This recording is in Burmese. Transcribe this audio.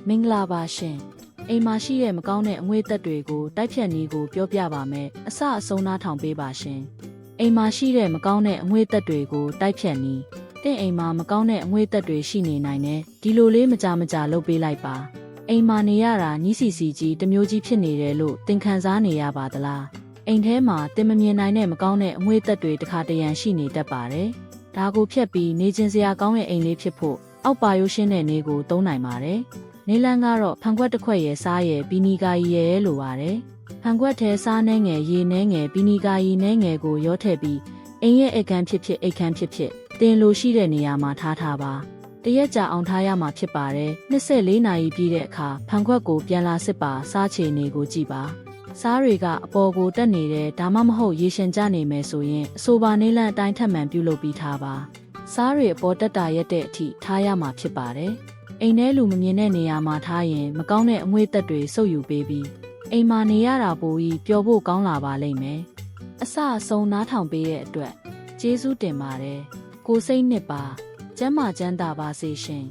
မင်္ဂလာပါရှင်အိမ်မှာရှိတဲ့မကောင်းတဲ့အငွေ့သက်တွေကိုတိုက်ဖြတ်နည်းကိုပြောပြပါမယ်အစအဆုံးနားထောင်ပေးပါရှင်အိမ်မှာရှိတဲ့မကောင်းတဲ့အငွေ့သက်တွေကိုတိုက်ဖြတ်နည်းတင့်အိမ်မှာမကောင်းတဲ့အငွေ့သက်တွေရှိနေနိုင်တယ်ဒီလိုလေးမကြလုပ်ပေးလိုက်ပါအိမ်မှာနေရတာညီးစီစီကြီးတစ်မျိုးကြီးဖြစ်နေတယ်လို့သင်ခံစားနေရပါသလားအိမ်ထဲမှာတင်မမြင်နိုင်တဲ့မကောင်းတဲ့အငွေ့သက်တွေတစ်ခါတရံရှိနေတတ်ပါတယ်ဒါကိုဖျက်ပြီးနေခြင်းစရာကောင်းတဲ့အိမ်လေးဖြစ်ဖို့အောက်ပါရိုးရှင်းတဲ့နေကိုသုံးနိုင်ပါတယ်နေလန်းကတော့ဖန်ခွက်တစ်ခွက်ရဲ့စားရဲ့ဘီနီကာကြီးရဲ့လိုပါတယ်ဖန်ခွက်ထဲစားနှဲငယ်ရေနှဲငယ်ဘီနီကာကြီးနှဲငယ်ကိုရောထည့်ပြီးအိမ်ရဲ့အိတ်ခမ်းဖြစ်ဖြစ်အိတ်ခမ်းဖြစ်ဖြစ်တင်လိုရှိတဲ့နေရာမှာထားပါတရက်ကြာအောင်ထားရမှာဖြစ်ပါတယ်24နာရီပြည့်တဲ့အခါဖန်ခွက်ကိုပြန်လာစစ်ပါစားချေနေကိုကြည့်ပါစားတွေကအပေါ်ကိုတက်နေတယ်ဒါမှမဟုတ်ရေရှင်ကျနေမယ်ဆိုရင်အဆိုပါနေလန်းအတိုင်းထပ်မံပြုလုပ်ပြီးထားပါစားတွေအပေါ်တက်တာရက်တဲ့အထိထားရမှာဖြစ်ပါတယ်အိမ်ထဲလူမမြင်တဲ့နေရာမှာထားရင်မကောင်းတဲ့အငွေ့သက်တွေစုပ်ယူပေးပြီးအိမ်မှာနေရတာပိုပြီးပျော်ဖို့ကောင်းလာပါလိမ့်မယ်အစအဆုံးနားထောင်ပေးတဲ့အတွက်ကျေးဇူးတင်ပါတယ်ကိုစိတ်နှစ်ပါကျမ်းမာချမ်းသာပါစေရှင်